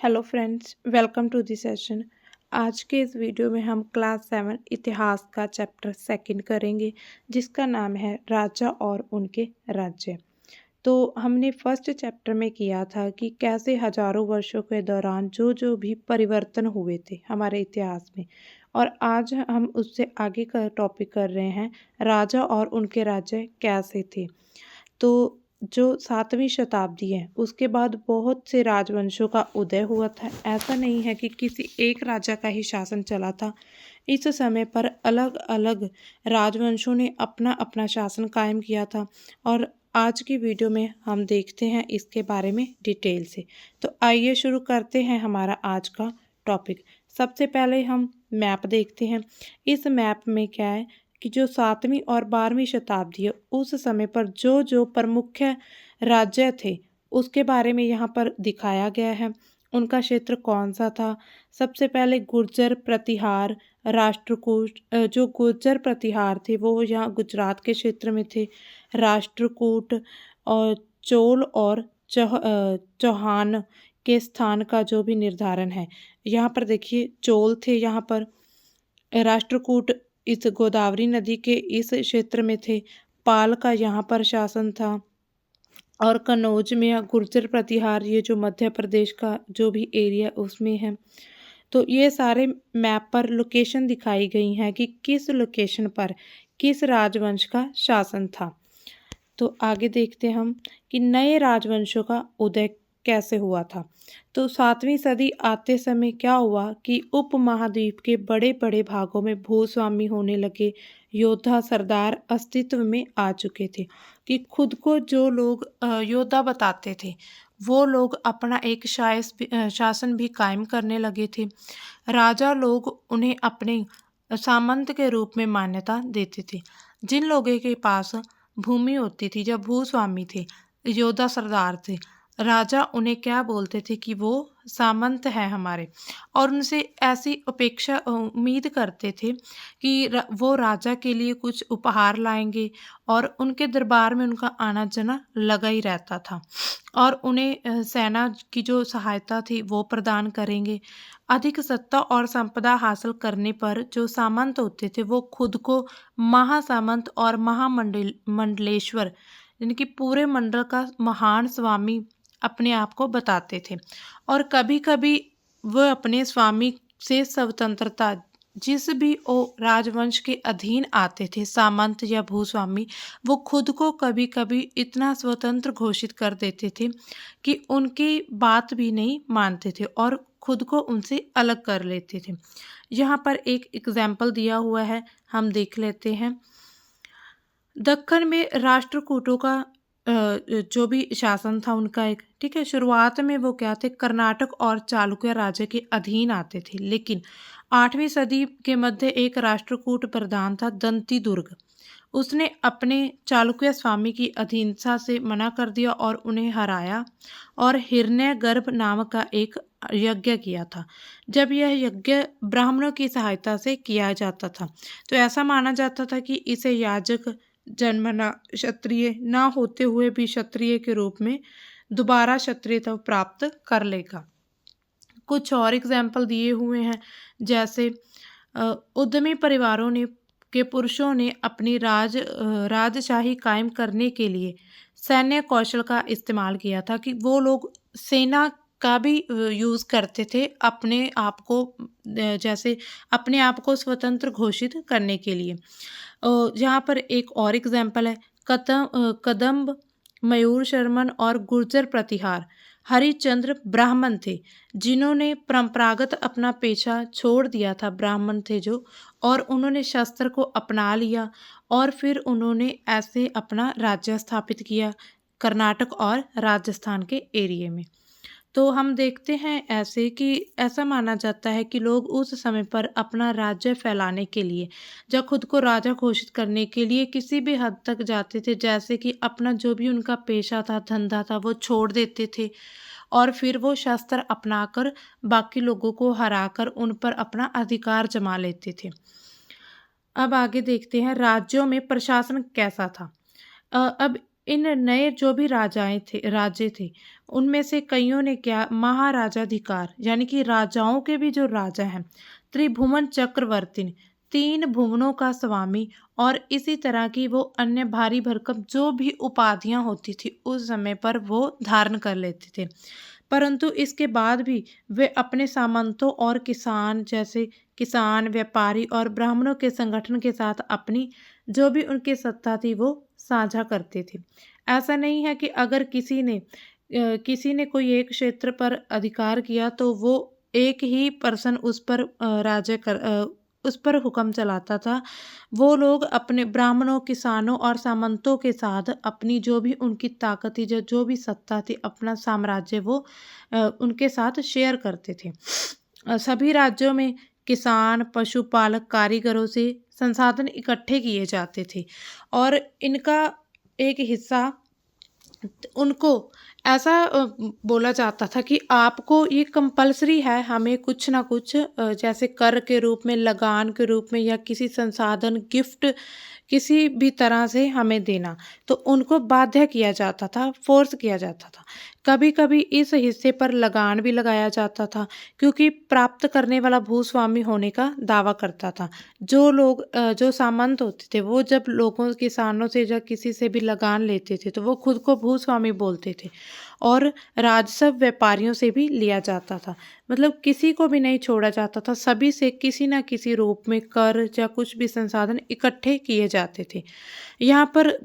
Hello friends, welcome to the session. आज के इस वीडियो में हम क्लास 7 इतिहास का चैप्टर सेकंड करेंगे, जिसका नाम है राजा और उनके राज्य। तो हमने फर्स्ट चैप्टर में किया था कि कैसे हजारों वर्षों के दौरान जो जो भी परिवर्तन हुए थे हमारे इतिहास में, और आज हम उससे आगे का टॉपिक कर रहे हैं राजा और उनके राज्य कैसे थे। तो जो 7वीं शताब्दी है उसके बाद बहुत से राजवंशों का उदय हुआ था। ऐसा नहीं है कि किसी एक राजा का ही शासन चला था। इस समय पर अलग अलग राजवंशों ने अपना अपना शासन कायम किया था, और आज की वीडियो में हम देखते हैं इसके बारे में डिटेल से। तो आइए शुरू करते हैं हमारा आज का टॉपिक। सबसे पहले हम मैप देखते हैं। इस मैप में क्या है कि जो 7वीं और 12वीं शताब्दी है उस समय पर जो जो प्रमुख राज्य थे उसके बारे में यहाँ पर दिखाया गया है। उनका क्षेत्र कौन सा था। सबसे पहले गुर्जर प्रतिहार राष्ट्रकूट, जो गुर्जर प्रतिहार थे वो यहाँ गुजरात के क्षेत्र में थे। राष्ट्रकूट और चोल और चौहान के स्थान का जो भी निर्धारण है, यहाँ पर देखिए चोल थे, यहाँ पर राष्ट्रकूट इस गोदावरी नदी के इस क्षेत्र में थे। पाल का यहाँ पर शासन था, और कन्नौज में गुर्जर प्रतिहार, ये जो मध्य प्रदेश का जो भी एरिया उसमें है। तो ये सारे मैप पर लोकेशन दिखाई गई हैं कि किस लोकेशन पर किस राजवंश का शासन था। तो आगे देखते हैं हम कि नए राजवंशों का उदय कैसे हुआ था। तो 7वीं सदी आते समय क्या हुआ कि उपमहाद्वीप के बड़े बड़े भागों में भूस्वामी होने लगे। योद्धा सरदार अस्तित्व में आ चुके थे कि खुद को जो लोग योद्धा बताते थे वो लोग अपना एक शासन भी कायम करने लगे थे। राजा लोग उन्हें अपने सामंत के रूप में मान्यता देते थे। जिन लोगों के पास भूमि होती थी, जब भूस्वामी थे, योद्धा सरदार थे, राजा उन्हें क्या बोलते थे कि वो सामंत है हमारे, और उनसे ऐसी अपेक्षा उम्मीद करते थे कि वो राजा के लिए कुछ उपहार लाएंगे, और उनके दरबार में उनका आना जाना लगा ही रहता था, और उन्हें सेना की जो सहायता थी वो प्रदान करेंगे। अधिक सत्ता और संपदा हासिल करने पर जो सामंत होते थे वो खुद को महासामंत और मंडलेश्वर, यानी कि पूरे मंडल का महान स्वामी अपने आप को बताते थे। और कभी कभी वह अपने स्वामी से स्वतंत्रता, जिस भी वो राजवंश के अधीन आते थे, सामंत या भूस्वामी, वो खुद को कभी कभी इतना स्वतंत्र घोषित कर देते थे कि उनकी बात भी नहीं मानते थे और खुद को उनसे अलग कर लेते थे। यहाँ पर एक एग्जाम्पल दिया हुआ है, हम देख लेते हैं। दक्कन में राष्ट्रकूटों का जो भी शासन था उनका एक, ठीक है, शुरुआत में वो क्या थे, कर्नाटक और चालुक्य राज्य के अधीन आते थे। लेकिन 8वीं सदी के मध्य एक राष्ट्रकूट प्रधान था, दंती दुर्ग। उसने अपने चालुक्य स्वामी की अधीनता से मना कर दिया और उन्हें हराया, और हिरण्यगर्भ नाम का एक यज्ञ किया था। जब यह यज्ञ ब्राह्मणों की सहायता से किया जाता था, तो ऐसा माना जाता था कि इसे याजक जन्मना क्षत्रिय ना होते हुए भी क्षत्रिय के रूप में दोबारा क्षत्रियता प्राप्त कर लेगा। कुछ और एग्जाम्पल दिए हुए हैं, जैसे उद्यमी परिवारों ने के पुरुषों ने अपनी राजशाही कायम करने के लिए सैन्य कौशल का इस्तेमाल किया था, कि वो लोग सेना का भी यूज़ करते थे अपने आप को, जैसे अपने आप को स्वतंत्र घोषित करने के लिए। यहाँ पर एक और एग्जाम्पल है, कदम्ब, मयूर शर्मन और गुर्जर प्रतिहार। हरिश्चंद्र ब्राह्मण थे जिन्होंने परंपरागत अपना पेशा छोड़ दिया था, ब्राह्मण थे जो, और उन्होंने शस्त्र को अपना लिया, और फिर उन्होंने ऐसे अपना राज्य स्थापित किया कर्नाटक और राजस्थान के एरिया में। तो हम देखते हैं ऐसे कि ऐसा माना जाता है कि लोग उस समय पर अपना राज्य फैलाने के लिए, जब खुद को राजा घोषित करने के लिए किसी भी हद तक जाते थे, जैसे कि अपना जो भी उनका पेशा था, धंधा था, वो छोड़ देते थे, और फिर वो शस्त्र अपनाकर बाकी लोगों को हराकर उन पर अपना अधिकार जमा लेते थे। अब आगे देखते हैं राज्यों में प्रशासन कैसा था। अब इन नए जो भी राज्य थे उनमें से कईयों ने क्या महाराजाधिकार यानी कि राजाओं के भी जो राजा हैं, त्रिभुवन चक्रवर्ती ने, 3 भुवनों का स्वामी और इसी तरह की वो अन्य भारी भरकम जो भी उपाधियां होती थी उस समय पर वो धारण कर लेते थे। परंतु इसके बाद भी वे अपने सामंतों और किसान, व्यापारी और ब्राह्मणों के संगठन के साथ अपनी जो भी उनकी सत्ता थी वो साझा करते थे। ऐसा नहीं है कि अगर किसी ने कोई एक क्षेत्र पर अधिकार किया तो वो एक ही पर्सन उस पर हुक्म चलाता था। वो लोग अपने ब्राह्मणों, किसानों और सामंतों के साथ अपनी जो भी उनकी ताकत थी, जो भी सत्ता थी, अपना साम्राज्य वो उनके साथ शेयर करते थे। सभी राज्यों में किसान, पशुपालक, कारीगरों से संसाधन इकट्ठे किए जाते थे और इनका एक हिस्सा उनको ऐसा बोला जाता था कि आपको ये कंपल्सरी है, हमें कुछ ना कुछ जैसे कर के रूप में, लगान के रूप में या किसी संसाधन, गिफ्ट किसी भी तरह से हमें देना। तो उनको बाध्य किया जाता था, फोर्स किया जाता था। कभी कभी इस हिस्से पर लगान भी लगाया जाता था क्योंकि प्राप्त करने वाला भूस्वामी होने का दावा करता था। जो सामंत होते थे वो जब लोगों, किसानों से या किसी से भी लगान लेते थे तो वो खुद को भूस्वामी बोलते थे और राजस्व व्यापारियों से भी लिया जाता था। मतलब किसी को भी नहीं छोड़ा जाता था, सभी से किसी न किसी रूप में कर या कुछ भी संसाधन इकट्ठे किए जाते थे। यहाँ पर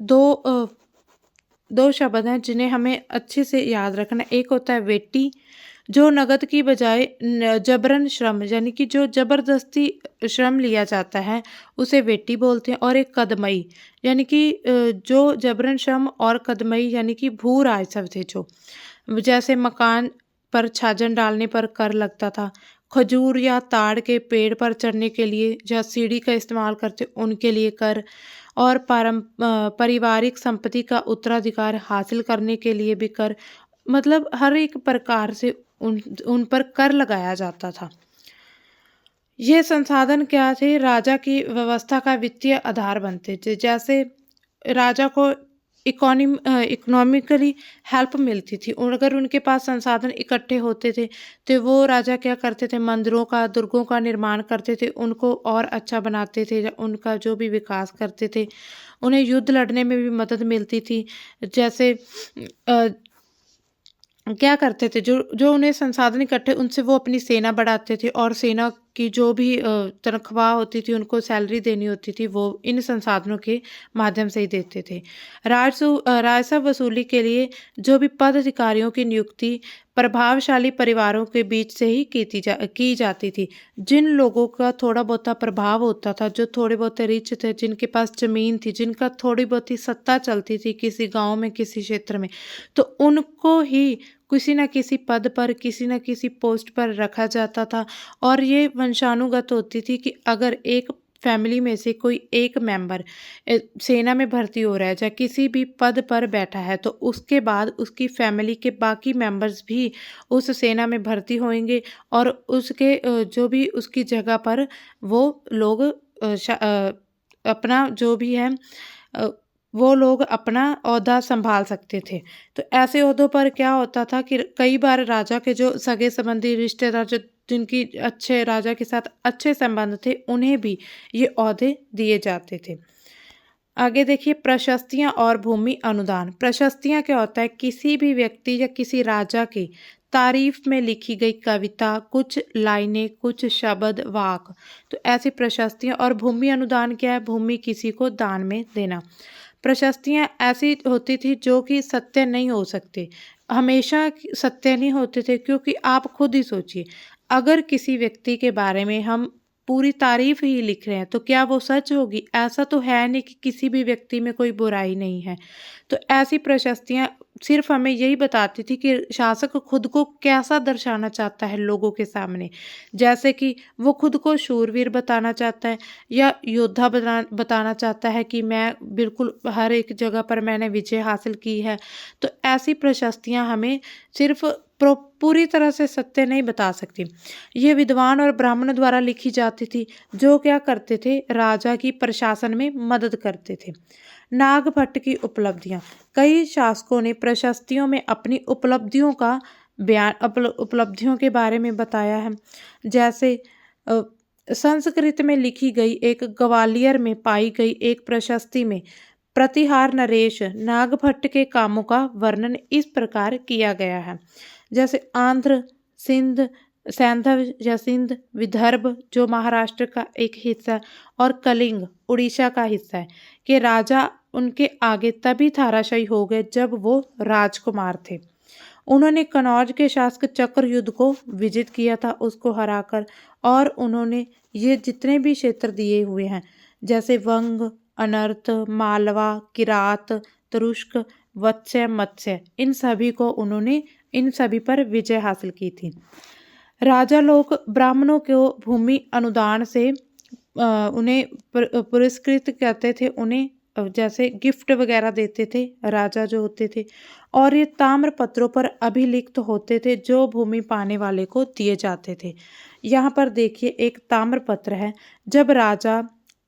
दो शब्द हैं जिन्हें हमें अच्छे से याद रखना। एक होता है वेटी, जो नगद की बजाय जबरन श्रम यानी कि जो जबरदस्ती श्रम लिया जाता है उसे वेटी बोलते हैं। और एक कदमई यानी कि जो जबरन श्रम, और कदमई यानी कि भू राजस्व थे, जो जैसे मकान पर छाजन डालने पर कर लगता था, खजूर या ताड़ के पेड़ पर चढ़ने के लिए या सीढ़ी का इस्तेमाल करते उनके लिए कर, और पारिवारिक संपत्ति का उत्तराधिकार हासिल करने के लिए भी कर। मतलब हर एक प्रकार से उन पर कर लगाया जाता था। ये संसाधन क्या थे? राजा की व्यवस्था का वित्तीय आधार बनते थे। जैसे राजा को इकोनॉमिकली हेल्प मिलती थी और अगर उनके पास संसाधन इकट्ठे होते थे तो वो राजा क्या करते थे, मंदिरों का, दुर्गों का निर्माण करते थे, उनको और अच्छा बनाते थे, उनका जो भी विकास करते थे। उन्हें युद्ध लड़ने में भी मदद मिलती थी। जैसे क्या करते थे, जो उन्हें संसाधन इकट्ठे, उनसे वो अपनी सेना बढ़ाते थे और सेना की जो भी तनख्वाह होती थी, उनको सैलरी देनी होती थी, वो इन संसाधनों के माध्यम से ही देते थे। राजस्व वसूली के लिए जो भी पद अधिकारियों की नियुक्ति प्रभावशाली परिवारों के बीच से ही की जाती थी। जिन लोगों का थोड़ा बहुत प्रभाव होता था, जो थोड़े बहुत रिच थे, जिनके पास जमीन थी, जिनका थोड़ी बहुत ही सत्ता चलती थी किसी गांव में, किसी क्षेत्र में, तो उनको ही किसी न किसी पद पर, किसी न किसी पोस्ट पर रखा जाता था। और ये वंशानुगत होती थी कि अगर एक फैमिली में से कोई एक मेंबर सेना में भर्ती हो रहा है या किसी भी पद पर बैठा है तो उसके बाद उसकी फैमिली के बाकी मेंबर्स भी उस सेना में भर्ती होंगे और उसके जो भी उसकी जगह पर वो लोग अपना जो भी है वो लोग अपना ओहदा संभाल सकते थे। तो ऐसे ओहदों पर क्या होता था कि कई बार राजा के जो सगे संबंधी, रिश्तेदार, जिनकी अच्छे राजा के साथ अच्छे संबंध थे, उन्हें भी ये ओहदे दिए जाते थे। आगे देखिए, प्रशस्तियां और भूमि अनुदान। प्रशस्तियां क्या होता है? किसी भी व्यक्ति या किसी राजा की तारीफ में लिखी गई कविता, कुछ लाइनें, कुछ शब्द, वाक, तो ऐसी प्रशस्तियां। और भूमि अनुदान क्या है? भूमि किसी को दान में देना। प्रशस्तियां ऐसी होती थी जो कि सत्य नहीं हो सकती, हमेशा सत्य नहीं होते थे, क्योंकि आप खुद ही सोचिए, अगर किसी व्यक्ति के बारे में हम पूरी तारीफ ही लिख रहे हैं तो क्या वो सच होगी? ऐसा तो है नहीं कि किसी भी व्यक्ति में कोई बुराई नहीं है। तो ऐसी प्रशस्तियां सिर्फ हमें यही बताती थी कि शासक खुद को कैसा दर्शाना चाहता है लोगों के सामने। जैसे कि वो खुद को शूरवीर बताना चाहता है या योद्धा बताना चाहता है कि मैं बिल्कुल हर एक जगह पर मैंने विजय हासिल की है। तो ऐसी प्रशस्तियां हमें सिर्फ पूरी तरह से सत्य नहीं बता सकती। ये विद्वान और ब्राह्मण द्वारा लिखी जाती थी, जो क्या करते थे? राजा की प्रशासन में मदद करते थे। नागभट्ट की उपलब्धियां। कई शासकों ने प्रशस्तियों में अपनी उपलब्धियों का उपलब्धियों के बारे में बताया है। जैसे संस्कृत में लिखी गई एक ग्वालियर में पाई गई एक प्रशस्ति में प्रतिहार नरेश नागभट्ट के कामों का वर्णन इस प्रकार किया गया है। जैसे आंध्र, सिंध, सैंधव या सिंध, विदर्भ जो महाराष्ट्र का एक हिस्सा है, और कलिंग उड़ीसा का हिस्सा है, कि राजा उनके आगे तभी धाराशायी हो गए जब वो राजकुमार थे। उन्होंने कनौज के शासक चक्र युद्ध को विजित किया था, उसको हराकर, और उन्होंने ये जितने भी क्षेत्र दिए हुए हैं जैसे वंग, अनर्त, मालवा, किरात, तुरुष्क, वत्स्य, मत्स्य, इन सभी पर विजय हासिल की थी। राजा लोग ब्राह्मणों को भूमि अनुदान से उन्हें पुरस्कृत करते थे, उन्हें जैसे गिफ्ट वगैरह देते थे राजा जो होते थे, और ये ताम्र पत्रों पर अभिलिखित होते थे जो भूमि पाने वाले को दिए जाते थे। यहाँ पर देखिए एक ताम्र पत्र है। जब राजा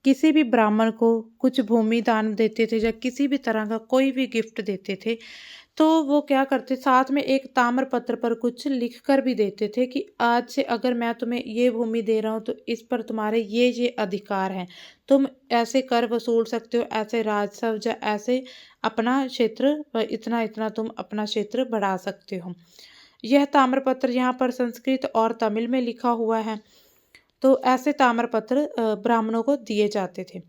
किसी भी ब्राह्मण को कुछ भूमि दान देते थे या किसी भी तरह का कोई भी गिफ्ट देते थे, तो वो क्या करते, साथ में एक ताम्र पत्र पर कुछ लिख कर भी देते थे कि आज से अगर मैं तुम्हें ये भूमि दे रहा हूँ तो इस पर तुम्हारे ये अधिकार हैं, तुम ऐसे कर वसूल सकते हो, ऐसे राजस्व या ऐसे अपना क्षेत्र इतना इतना तुम अपना क्षेत्र बढ़ा सकते हो। यह ताम्रपत्र यहाँ पर संस्कृत और तमिल में लिखा हुआ है। तो ऐसे ताम्रपत्र ब्राह्मणों को दिए जाते थे।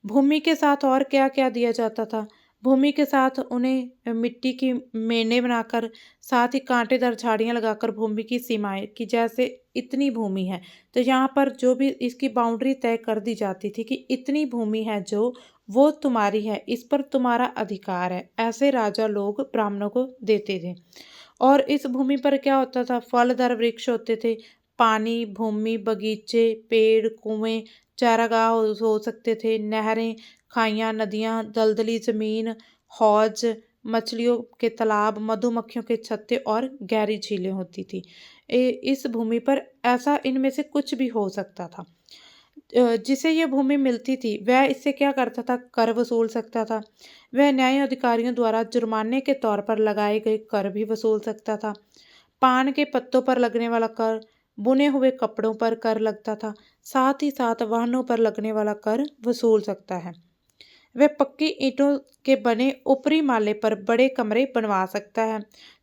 भूमि के साथ और क्या क्या दिया जाता था? भूमि के साथ उन्हें मिट्टी की मेने बनाकर, साथ ही कांटेदार झाड़ियाँ लगाकर भूमि की सीमाएं, कि जैसे इतनी भूमि है तो यहाँ पर जो भी इसकी बाउंड्री तय कर दी जाती थी कि इतनी भूमि है जो वो तुम्हारी है, इस पर तुम्हारा अधिकार है, ऐसे राजा लोग ब्राह्मणों को देते थे। और इस भूमि पर क्या होता था? फलदार वृक्ष होते थे, पानी, भूमि, बगीचे, पेड़, कुएं, चारागाह हो सकते थे, नहरें, खाइयाँ, नदियाँ, दलदली ज़मीन, हौज, मछलियों के तालाब, मधुमक्खियों के छत्ते और गहरी झीलें होती थी। इस भूमि पर ऐसा इनमें से कुछ भी हो सकता था। जिसे ये भूमि मिलती थी वह इससे क्या करता था? कर वसूल सकता था। वह न्याय अधिकारियों द्वारा जुर्माने के तौर पर लगाए गए कर भी वसूल सकता था। पान के पत्तों पर लगने वाला कर, बुने हुए कपड़ों पर कर लगता था, साथ ही साथ वाहनों पर लगने वाला कर वसूल सकता है। वह पक्की ईंटों के बने ऊपरी माले पर बड़े कमरे बनवा सकता है,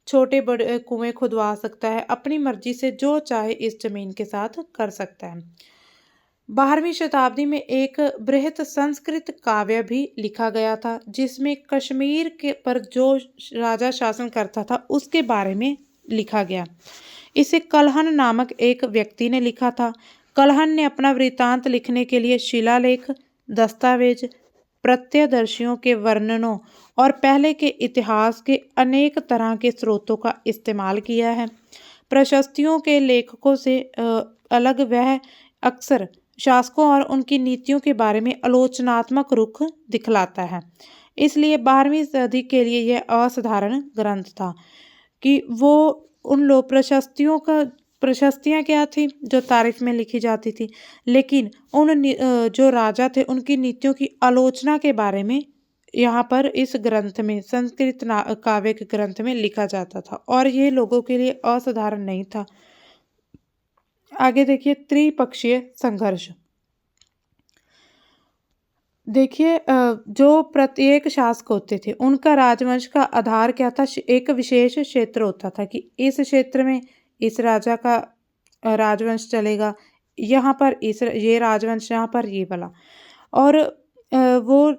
छोटे बड़े कुएं खुदवा सकता है, अपनी मर्जी से जो चाहे इस जमीन के साथ कर सकता है। 12वीं शताब्दी में एक बृहत संस्कृत काव्य भी लिखा गया था जिसमें कश्मीर के पर जो राजा शासन करता था उसके बारे में लिखा गया। इसे कलहन नामक एक व्यक्ति ने लिखा था। कलहन ने अपना वृत्तांत लिखने के लिए शिलालेख, दस्तावेज, प्रत्यदर्शियों के वर्णनों और पहले के इतिहास के अनेक तरह के स्रोतों का इस्तेमाल किया है। प्रशस्तियों के लेखकों से अलग वह अक्सर शासकों और उनकी नीतियों के बारे में आलोचनात्मक रुख दिखलाता है। इसलिए 12वीं सदी के लिए यह असाधारण ग्रंथ था कि वो उन लोग प्रशस्तियाँ क्या थी जो तारीफ में लिखी जाती थी, लेकिन जो राजा थे उनकी नीतियों की आलोचना के बारे में यहाँ पर इस ग्रंथ में, संस्कृत काव्य के ग्रंथ में लिखा जाता था, और ये लोगों के लिए असाधारण नहीं था। आगे देखिए त्रिपक्षीय संघर्ष। देखिए जो प्रत्येक शासक होते थे उनका राजवंश का आधार क्या था? एक विशेष क्षेत्र होता था कि इस क्षेत्र में इस राजा का राजवंश चलेगा, यहाँ पर ये राजवंश, यहाँ पर ये वाला, और वो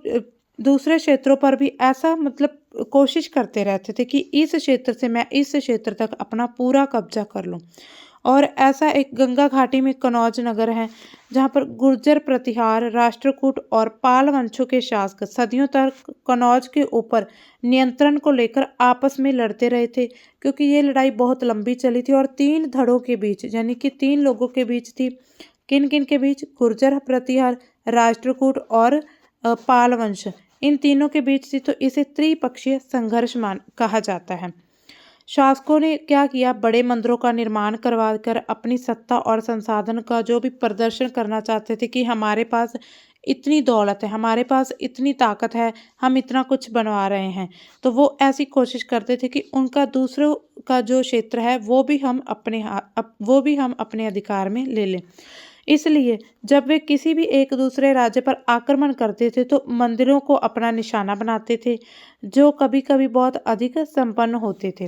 दूसरे क्षेत्रों पर भी ऐसा मतलब कोशिश करते रहते थे कि इस क्षेत्र से मैं इस क्षेत्र तक अपना पूरा कब्जा कर लूँ। और ऐसा एक गंगा घाटी में कनौज नगर है जहाँ पर गुर्जर, प्रतिहार, राष्ट्रकूट और पाल वंशों के शासक सदियों तक कनौज के ऊपर नियंत्रण को लेकर आपस में लड़ते रहे थे, क्योंकि ये लड़ाई बहुत लंबी चली थी और 3 धड़ों के बीच, यानी कि 3 लोगों के बीच थी। किन किन के बीच? गुर्जर, प्रतिहार, राष्ट्रकूट और पाल वंश, इन तीनों के बीच थी। तो इसे त्रिपक्षीय संघर्ष कहा जाता है। शासकों ने क्या किया? बड़े मंदिरों का निर्माण करवा कर अपनी सत्ता और संसाधन का जो भी प्रदर्शन करना चाहते थे कि हमारे पास इतनी दौलत है, हमारे पास इतनी ताकत है, हम इतना कुछ बनवा रहे हैं। तो वो ऐसी कोशिश करते थे कि उनका दूसरों का जो क्षेत्र है वो भी हम अपने अधिकार में ले लें। इसलिए जब वे किसी भी एक दूसरे राज्य पर आक्रमण करते थे तो मंदिरों को अपना निशाना बनाते थे, जो कभी कभी बहुत अधिक संपन्न होते थे।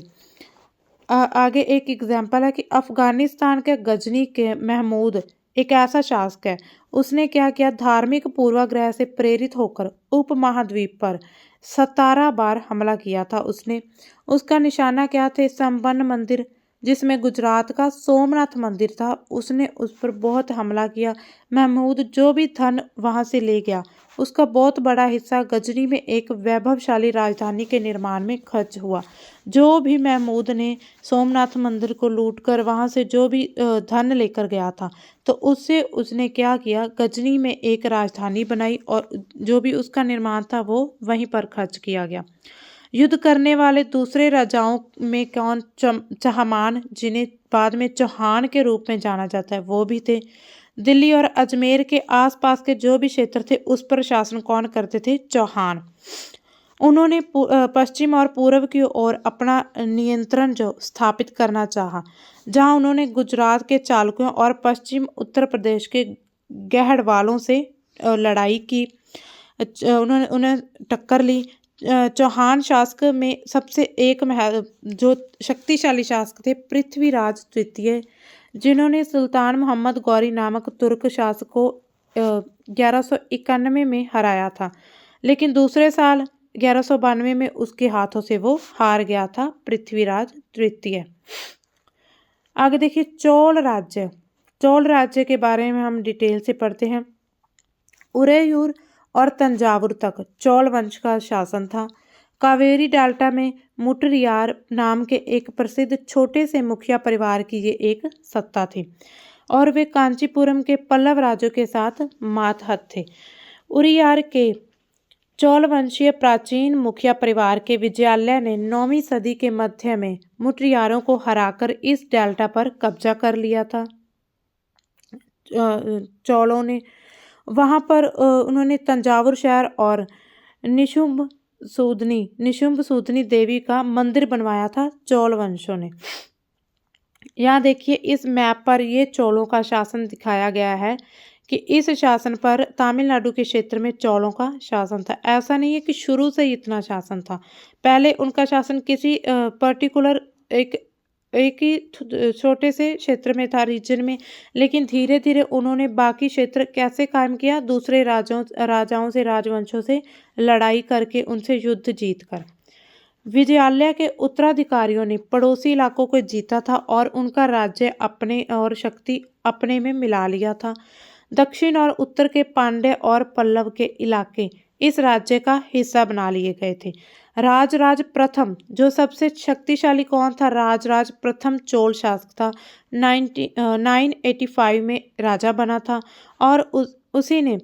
आगे एक एग्जाम्पल है कि अफगानिस्तान के गजनी के महमूद एक ऐसा शासक है। उसने क्या किया, धार्मिक पूर्वाग्रह से प्रेरित होकर उपमहाद्वीप पर 17 बार हमला किया था उसने। उसका निशाना क्या थे, संपन्न मंदिर, जिसमें गुजरात का सोमनाथ मंदिर था। उसने उस पर बहुत हमला किया। महमूद जो भी धन वहां से ले गया, उसका बहुत बड़ा हिस्सा गजनी में एक वैभवशाली राजधानी के निर्माण में खर्च हुआ। जो भी महमूद ने सोमनाथ मंदिर को लूटकर वहां से जो भी धन लेकर गया था, तो उससे उसने क्या किया, गजनी में एक राजधानी बनाई और जो भी उसका निर्माण था वो वहीं पर खर्च किया गया। युद्ध करने वाले दूसरे राजाओं में कौन, चहमान, जिन्हें बाद में चौहान के रूप में जाना जाता है, वो भी थे। दिल्ली और अजमेर के आसपास के जो भी क्षेत्र थे उस पर शासन कौन करते थे, चौहान। उन्होंने पश्चिम और पूर्व की ओर अपना नियंत्रण जो स्थापित करना चाहा, जहां उन्होंने गुजरात के चालुक्यों और पश्चिम उत्तर प्रदेश के गहड़वालों से लड़ाई की। उन्होंने उन्हें टक्कर ली। चौहान शासक में सबसे एक जो शक्तिशाली शासक थे पृथ्वीराज द्वितीय, जिन्होंने सुल्तान मोहम्मद गौरी नामक तुर्क शासक को 1191 में हराया था, लेकिन दूसरे साल 1192 में उसके हाथों से वो हार गया था, पृथ्वीराज द्वितीय। आगे देखिए चोल राज्य। चोल राज्य के बारे में हम डिटेल से पढ़ते हैं। उरेयूर और तंजावुर तक चोल वंश का शासन था। कावेरी डेल्टा में मुटरियार नाम के एक प्रसिद्ध छोटे से मुखिया परिवार की ये एक सत्ता थी और वे कांचीपुरम के पल्लव राजों के साथ मातहत थे। उरियार के चोल वंशीय प्राचीन मुखिया परिवार के विजयालय ने 9वीं सदी के मध्य में मुटरियारों को हराकर इस डेल्टा पर कब्जा कर लिया था। चोलों ने वहां पर उन्होंने तंजावुर शहर और निशुंभ सूदनी देवी का मंदिर बनवाया था चोल वंशों ने। यहाँ देखिए इस मैप पर ये चोलों का शासन दिखाया गया है कि इस शासन पर तमिलनाडु के क्षेत्र में चोलों का शासन था। ऐसा नहीं है कि शुरू से इतना शासन था, पहले उनका शासन किसी पर्टिकुलर एक ही छोटे से क्षेत्र में था, रीजन में, लेकिन धीरे धीरे उन्होंने बाकी क्षेत्र कैसे कायम किया, दूसरे राजाओं से, राजवंशों से लड़ाई करके, उनसे युद्ध जीतकर। विजयालय के उत्तराधिकारियों ने पड़ोसी इलाकों को जीता था और उनका राज्य अपने और शक्ति अपने में मिला लिया था। दक्षिण और उत्तर के पांड्य और पल्लव के इलाके इस राज्य का हिस्सा बना लिए गए थे। राजराज प्रथम जो सबसे शक्तिशाली कौन था, राजराज प्रथम चोल शासक था। 985 में राजा बना था और उसी ने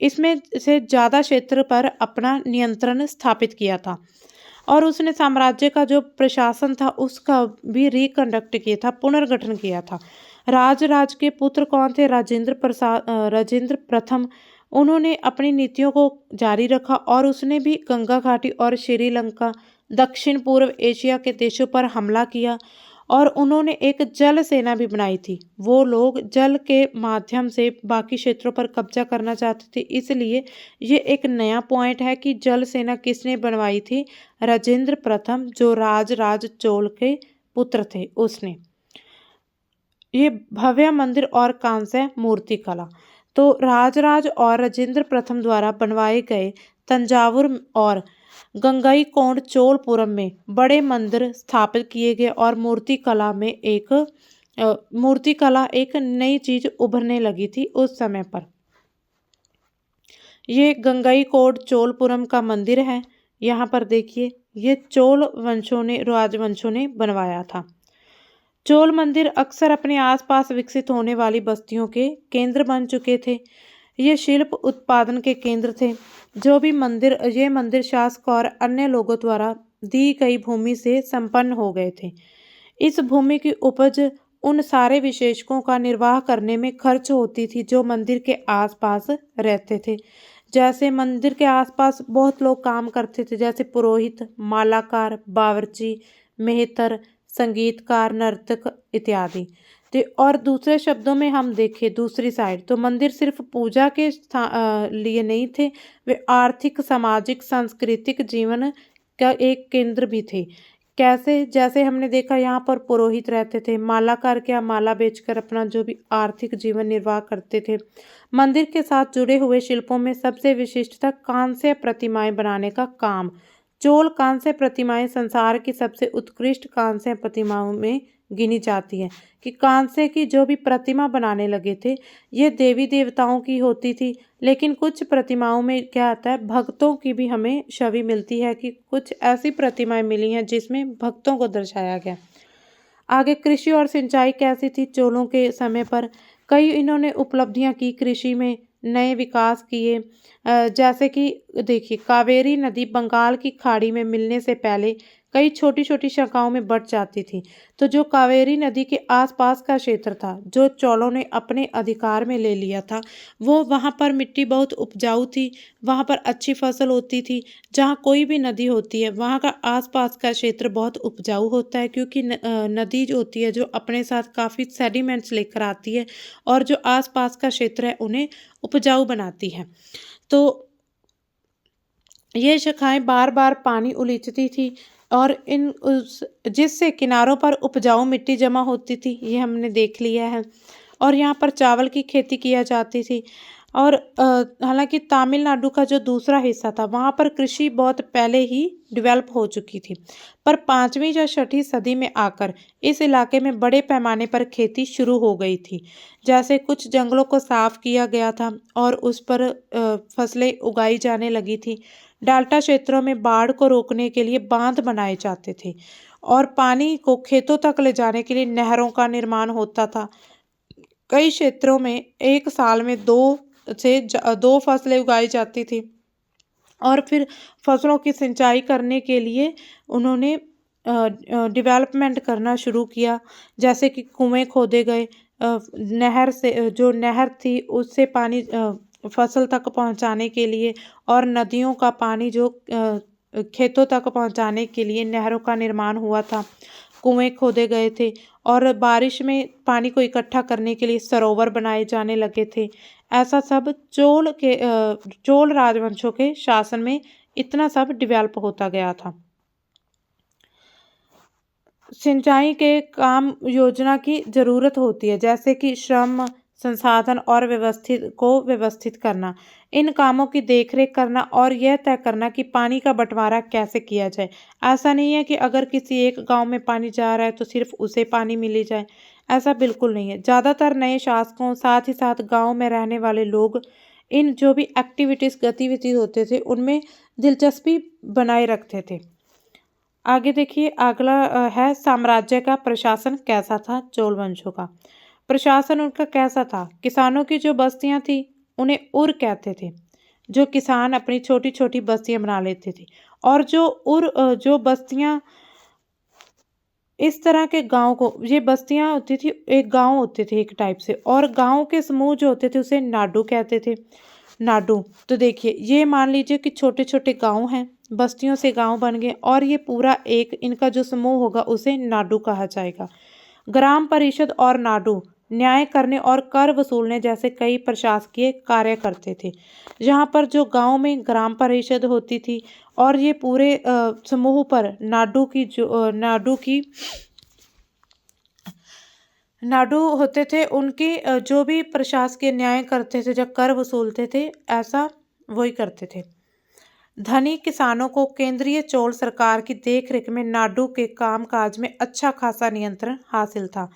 इसमें से ज़्यादा क्षेत्र पर अपना नियंत्रण स्थापित किया था और उसने साम्राज्य का जो प्रशासन था उसका भी रिकंडक्ट किया था, पुनर्गठन किया था। राजराज के पुत्र कौन थे, राजेंद्र प्रथम। उन्होंने अपनी नीतियों को जारी रखा और उसने भी गंगा घाटी और श्रीलंका, दक्षिण पूर्व एशिया के देशों पर हमला किया और उन्होंने एक जल सेना भी बनाई थी। वो लोग जल के माध्यम से बाकी क्षेत्रों पर कब्जा करना चाहते थे, इसलिए ये एक नया पॉइंट है कि जल सेना किसने बनवाई थी, राजेंद्र प्रथम जो राजराज चोल के पुत्र थे उसने। ये भव्य मंदिर और कांस्य मूर्ति कला, तो राजराज और राजेंद्र प्रथम द्वारा बनवाए गए तंजावुर और गंगईकोंड चोलपुरम में बड़े मंदिर स्थापित किए गए और मूर्ति कला एक नई चीज उभरने लगी थी उस समय पर। ये गंगईकोंड चोलपुरम का मंदिर है। यहाँ पर देखिए ये राजवंशों ने बनवाया था। चोल मंदिर अक्सर अपने आसपास विकसित होने वाली बस्तियों के केंद्र बन चुके थे। ये शिल्प उत्पादन के केंद्र थे। ये मंदिर शासक और अन्य लोगों द्वारा दी गई भूमि से संपन्न हो गए थे। इस भूमि की उपज उन सारे विशेषकों का निर्वाह करने में खर्च होती थी जो मंदिर के आसपास रहते थे। जैसे मंदिर के आसपास बहुत लोग काम करते थे, जैसे पुरोहित, मालाकार, बावर्ची, मेहतर, संगीतकार, नर्तक इत्यादि। तो और दूसरे शब्दों में हम देखें दूसरी साइड, तो मंदिर सिर्फ पूजा के लिए नहीं थे, वे आर्थिक, सामाजिक, सांस्कृतिक जीवन का एक केंद्र भी थे। कैसे? जैसे हमने देखा यहाँ पर पुरोहित रहते थे, मालाकार क्या माला बेचकर अपना जो भी आर्थिक जीवन निर्वाह करते थे। मंदिर के साथ जुड़े हुए शिल्पों में सबसे विशिष्ट था कांस्य प्रतिमाएं बनाने का काम। चोल कांस्य प्रतिमाएं संसार की सबसे उत्कृष्ट कांस्य प्रतिमाओं में गिनी जाती है। कि कांस्य की जो भी प्रतिमा बनाने लगे थे ये देवी देवताओं की होती थी, लेकिन कुछ प्रतिमाओं में क्या आता है, भक्तों की भी हमें छवि मिलती है कि कुछ ऐसी प्रतिमाएं मिली हैं जिसमें भक्तों को दर्शाया गया। आगे कृषि और सिंचाई कैसी थी चोलों के समय पर? कई इन्होंने उपलब्धियां की कृषि में, नए विकास किए। जैसे कि देखिए, कावेरी नदी बंगाल की खाड़ी में मिलने से पहले कई छोटी छोटी शाखाओं में बट जाती थी। तो जो कावेरी नदी के आसपास का क्षेत्र था जो चोलों ने अपने अधिकार में ले लिया था, वो वहाँ पर मिट्टी बहुत उपजाऊ थी, वहाँ पर अच्छी फसल होती थी। जहाँ कोई भी नदी होती है वहाँ का आसपास का क्षेत्र बहुत उपजाऊ होता है, क्योंकि नदी जो होती है जो अपने साथ काफ़ी सेडिमेंट्स लेकर आती है और जो आसपास का क्षेत्र है उन्हें उपजाऊ बनाती है। तो ये शाखाएं बार बार पानी उलीचती थी और जिससे किनारों पर उपजाऊ मिट्टी जमा होती थी, ये हमने देख लिया है। और यहाँ पर चावल की खेती किया जाती थी। और हालांकि तमिलनाडु का जो दूसरा हिस्सा था वहाँ पर कृषि बहुत पहले ही डेवलप हो चुकी थी, पर 5वीं या 6ठी सदी में आकर इस इलाके में बड़े पैमाने पर खेती शुरू हो गई थी। जैसे कुछ जंगलों को साफ किया गया था और उस पर फसलें उगाई जाने लगी थी। डेल्टा क्षेत्रों में बाढ़ को रोकने के लिए बांध बनाए जाते थे और पानी को खेतों तक ले जाने के लिए नहरों का निर्माण होता था। कई क्षेत्रों में एक साल में 2 फसलें उगाई जाती थी और फिर फसलों की सिंचाई करने के लिए उन्होंने डेवलपमेंट करना शुरू किया। जैसे कि कुएं खोदे गए, नहर से जो नहर थी उससे पानी फसल तक पहुंचाने के लिए, और नदियों का पानी जो खेतों तक पहुंचाने के लिए नहरों का निर्माण हुआ था। कुएं खोदे गए थे और बारिश में पानी को इकट्ठा करने के लिए सरोवर बनाए जाने लगे थे। ऐसा सब चोल राजवंशों के शासन में इतना सब डेवलप होता गया था। सिंचाई के काम योजना की जरूरत होती है, जैसे कि श्रम, संसाधन और व्यवस्थित करना, इन कामों की देखरेख करना और यह तय करना कि पानी का बंटवारा कैसे किया जाए। ऐसा नहीं है कि अगर किसी एक गांव में पानी जा रहा है तो सिर्फ उसे पानी मिली जाए, ऐसा बिल्कुल नहीं है। ज़्यादातर नए शासकों साथ ही साथ गांव में रहने वाले लोग इन जो भी गतिविधि होते थे उनमें दिलचस्पी बनाए रखते थे। आगे देखिए, अगला है साम्राज्य का प्रशासन कैसा था चोल वंशों का। प्रशासन उनका कैसा था? किसानों की जो बस्तियां थी उन्हें उर कहते थे। जो किसान अपनी छोटी छोटी बस्तियां बना लेते थे, और जो बस्तियां इस तरह के गांव को, ये बस्तियां होती थी, एक गांव होते थे एक टाइप से, और गांव के समूह जो होते थे उसे नाडू कहते थे। नाडू, तो देखिए ये मान लीजिए कि छोटे छोटे गांव हैं, बस्तियों से गांव बन गए और ये पूरा एक इनका जो समूह होगा उसे नाडू कहा जाएगा। ग्राम परिषद और नाडू न्याय करने और कर वसूलने जैसे कई प्रशासकीय कार्य करते थे। यहाँ पर जो गांव में ग्राम परिषद होती थी और ये पूरे समूह पर नाडू होते थे, उनकी जो भी प्रशासकीय न्याय करते थे, जब कर वसूलते थे, ऐसा वही करते थे। धनी किसानों को केंद्रीय चोल सरकार की देखरेख में नाडू के कामकाज में अच्छा खासा नियंत्रण हासिल था।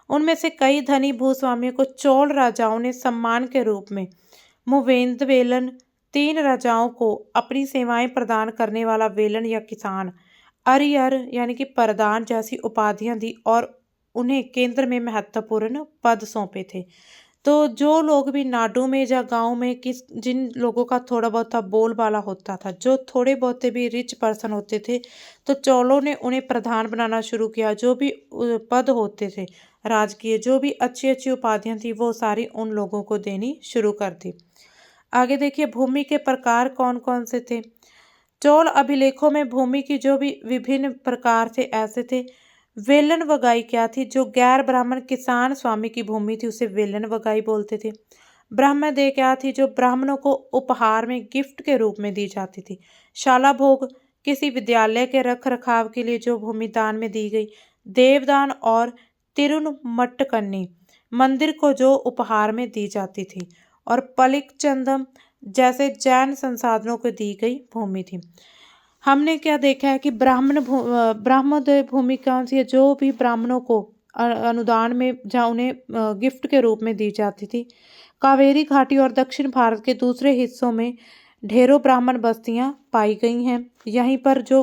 उनमें से कई धनी भूस्वामियों को चोल राजाओं ने सम्मान के रूप में मुवेंद वेलन, 3 राजाओं को अपनी सेवाएं प्रदान करने वाला वेलन या किसान, अरियर यानी कि प्रधान जैसी उपाधियां दी और उन्हें केंद्र में महत्वपूर्ण पद सौंपे थे। तो जो लोग भी नाडू में या गांव में जिन लोगों का थोड़ा बहुत बोलबाला होता था, जो थोड़े बहुत भी रिच पर्सन होते थे, तो चोलों ने उन्हें प्रधान बनाना शुरू किया। जो भी पद होते थे, राजकीय जो भी अच्छी अच्छी उपाधियां थी वो सारी उन लोगों को देनी शुरू कर दी। आगे देखिए भूमि के प्रकार कौन कौन से थे। चोल अभिलेखों में भूमि की जो भी विभिन्न प्रकार थे ऐसे थे। वेलन वगाई क्या थी, जो गैर ब्राह्मण किसान स्वामी की भूमि थी उसे वेलन वगाई बोलते थे। ब्रह्मदेय क्या थी, जो ब्राह्मणों को उपहार में गिफ्ट के रूप में दी जाती थी। शाला भोग किसी विद्यालय के रख रखाव के लिए जो भूमि दान में दी गई। देवदान और तिरुनमट्टकन्नी मंदिर को जो उपहार में दी जाती थी। और पलिक चंदम जैसे जैन संसाधनों को दी गई भूमि थी। हमने क्या देखा है कि ब्राह्मणोदय भूमि कौन सी है, जो भी ब्राह्मणों को अनुदान में जहाँ उन्हें गिफ्ट के रूप में दी जाती थी। कावेरी घाटी और दक्षिण भारत के दूसरे हिस्सों में ढेरों ब्राह्मण बस्तियां पाई गई हैं। यहीं पर जो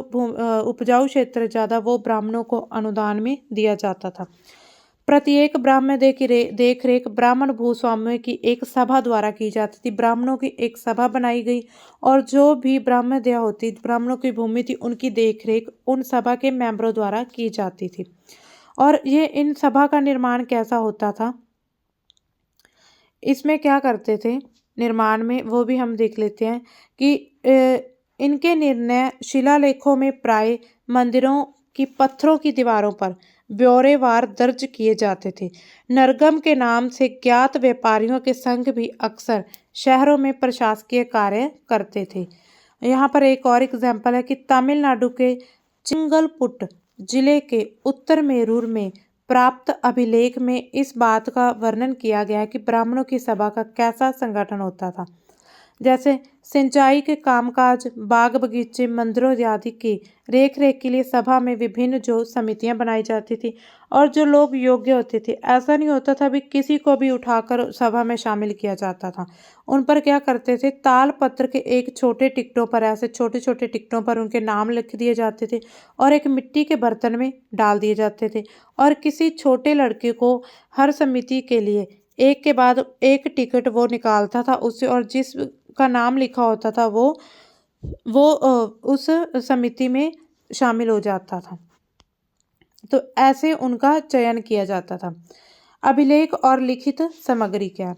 उपजाऊ क्षेत्र ज़्यादा वो ब्राह्मणों को अनुदान में दिया जाता था। प्रत्येक ब्राह्मणोदय की देख रेख ब्राह्मण भूस्वामियों की एक सभा द्वारा की जाती थी। ब्राह्मणों की एक सभा बनाई गई और जो भी ब्राह्मणोदय होती ब्राह्मणों की भूमि थी उनकी देख रेख उन सभा के मेंबरों द्वारा की जाती थी। और ये इन सभा का निर्माण कैसा होता था, इसमें क्या करते थे निर्माण में, वो भी हम देख लेते हैं कि इनके निर्णय शिलालेखों में प्राय मंदिरों की पत्थरों की दीवारों पर ब्यौरेवार दर्ज किए जाते थे। नरगम के नाम से ज्ञात व्यापारियों के संघ भी अक्सर शहरों में प्रशासकीय कार्य करते थे। यहाँ पर एक और एग्जाम्पल है कि तमिलनाडु के चिंगलपुट जिले के उत्तर मेरूर में प्राप्त अभिलेख में इस बात का वर्णन किया गया है कि ब्राह्मणों की सभा का कैसा संगठन होता था। जैसे सिंचाई के कामकाज, बाग बगीचे, मंदिरों आदि की रेख रेख के लिए सभा में विभिन्न जो समितियां बनाई जाती थी और जो लोग योग्य होते थे, ऐसा नहीं होता था भी किसी को भी उठाकर सभा में शामिल किया जाता था। उन पर क्या करते थे, ताल पत्र के एक छोटे टिकटों पर, ऐसे छोटे छोटे टिकटों पर उनके नाम लिख दिए जाते थे और एक मिट्टी के बर्तन में डाल दिए जाते थे। और किसी छोटे लड़के को हर समिति के लिए एक के बाद एक टिकट वो निकालता था उससे, और जिस का नाम लिखा होता था वो उस समिति में शामिल हो जाता था। तो ऐसे उनका चयन किया जाता था। अभिलेख और लिखित सामग्री क्या।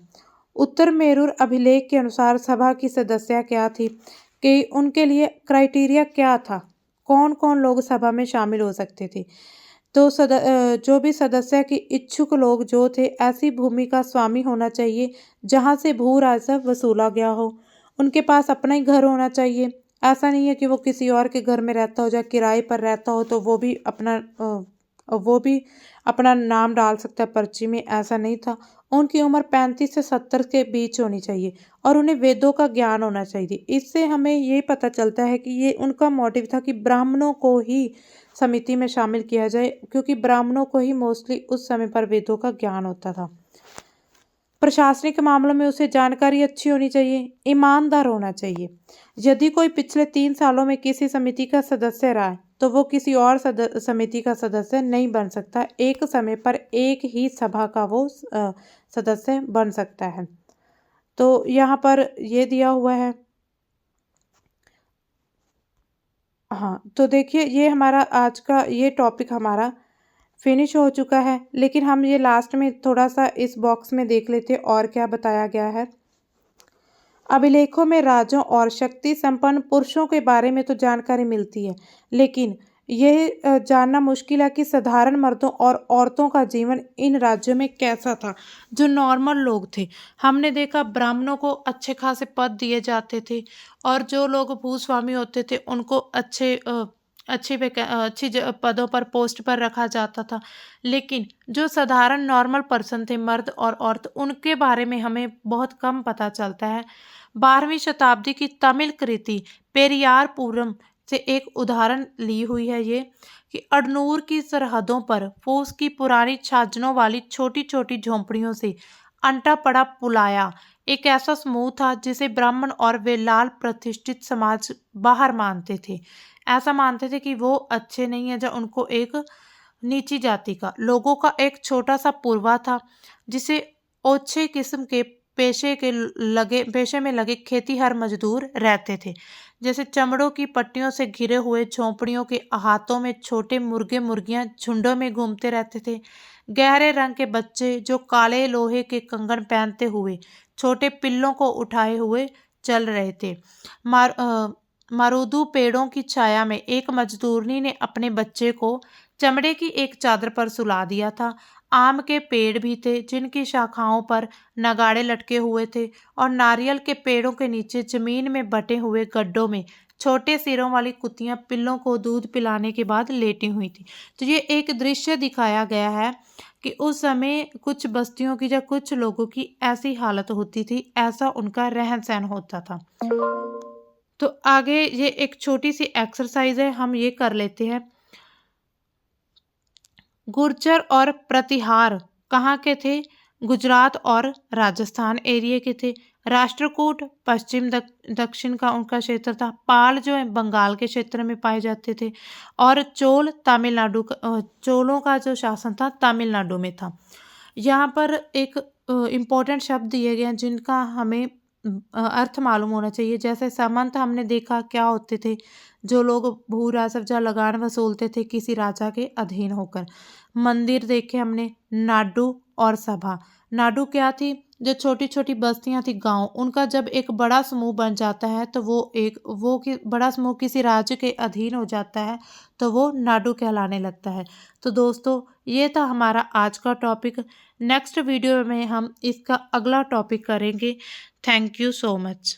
उत्तर मेरूर अभिलेख के अनुसार सभा की सदस्य क्या थी कि उनके लिए क्राइटेरिया क्या था, कौन कौन लोग सभा में शामिल हो सकते थे। तो जो भी सदस्य के इच्छुक लोग जो थे, ऐसी भूमि का स्वामी होना चाहिए जहाँ से भू राजस्व वसूला गया हो। उनके पास अपना ही घर होना चाहिए, ऐसा नहीं है कि वो किसी और के घर में रहता हो या किराए पर रहता हो तो वो भी अपना नाम डाल सकता है पर्ची में, ऐसा नहीं था। उनकी उम्र 35 से 70 के बीच होनी चाहिए और उन्हें वेदों का ज्ञान होना चाहिए। इससे हमें ये पता चलता है कि ये उनका मोटिव था कि ब्राह्मणों को ही समिति में शामिल किया जाए, क्योंकि ब्राह्मणों को ही मोस्टली उस समय पर वेदों का ज्ञान होता था। प्रशासनिक मामलों में उसे जानकारी अच्छी होनी चाहिए, ईमानदार होना चाहिए। यदि कोई पिछले 3 सालों में किसी समिति का सदस्य रहा है तो वो किसी और समिति का सदस्य नहीं बन सकता। एक समय पर एक ही सभा का वो सदस्य बन सकता है। तो यहाँ पर ये दिया हुआ है। हाँ, तो देखिए ये हमारा आज का ये टॉपिक हमारा फिनिश हो चुका है, लेकिन हम ये लास्ट में थोड़ा सा इस बॉक्स में देख लेते और क्या बताया गया है। अभिलेखों में राजों और शक्ति संपन्न पुरुषों के बारे में तो जानकारी मिलती है, लेकिन यह जानना मुश्किल है कि साधारण मर्दों और औरतों का जीवन इन राज्यों में कैसा था। जो नॉर्मल लोग थे, हमने देखा ब्राह्मणों को अच्छे खासे पद दिए जाते थे और जो लोग भूस्वामी होते थे उनको अच्छी पदों पर, पोस्ट पर रखा जाता था। लेकिन जो साधारण नॉर्मल पर्सन थे, मर्द और औरत, उनके बारे में हमें बहुत कम पता चलता है। 12वीं शताब्दी की तमिल कृति पेरियार पूरम से एक उदाहरण ली हुई है ये कि अडनूर की सरहदों पर फूस की पुरानी छाजनों वाली छोटी छोटी झोंपड़ियों से अंटा पड़ा पुलाया एक ऐसा समूह था जिसे ब्राह्मण और वे लाल प्रतिष्ठित समाज बाहर मानते थे। ऐसा मानते थे कि वो अच्छे नहीं है, जब उनको एक नीची जाति का लोगों का एक छोटा सा पूर्वा था जिसे ओछे किस्म के पेशे में लगे खेतीहर मजदूर रहते थे। जैसे चमड़ों की पट्टियों से घिरे हुए झोंपड़ियों के हाथों में छोटे मुर्गे मुर्गियां झुंडों में घूमते रहते थे। गहरे रंग के बच्चे जो काले लोहे के कंगन पहनते हुए छोटे पिल्लों को उठाए हुए चल रहे थे। मरूदू पेड़ों की छाया में एक मजदूरनी ने अपने बच्चे को चमड़े की एक चादर पर सुला दिया था। आम के पेड़ भी थे जिनकी शाखाओं पर नगाड़े लटके हुए थे और नारियल के पेड़ों के नीचे जमीन में बटे हुए गड्ढों में छोटे सिरों वाली कुत्तियां पिल्लों को दूध पिलाने के बाद लेटी हुई थी। तो ये एक दृश्य दिखाया गया है कि उस समय कुछ बस्तियों की या कुछ लोगों की ऐसी हालत होती थी, ऐसा उनका रहन सहन होता था। तो आगे ये एक छोटी सी एक्सरसाइज है, हम ये कर लेते हैं। गुर्जर और प्रतिहार कहाँ के थे? गुजरात और राजस्थान एरिया के थे। राष्ट्रकूट पश्चिम दक्षिण का उनका क्षेत्र था। पाल जो है बंगाल के क्षेत्र में पाए जाते थे और चोल तमिलनाडु चोलों का जो शासन था तमिलनाडु में था। यहाँ पर एक इम्पोर्टेंट शब्द दिए गए हैं जिनका हमें अर्थ मालूम होना चाहिए। जैसे सामंत हमने देखा क्या होते थे, जो लोग भू राजस्व या लगान वसूलते थे किसी राजा के अधीन होकर। मंदिर देखे हमने, नाडू और सभा। नाडू क्या थी? जो छोटी छोटी बस्तियां थी गांव, उनका जब एक बड़ा समूह बन जाता है तो बड़ा समूह किसी राज्य के अधीन हो जाता है तो वो नाडू कहलाने लगता है। तो दोस्तों ये था हमारा आज का टॉपिक। नेक्स्ट वीडियो में हम इसका अगला टॉपिक करेंगे। Thank you so much.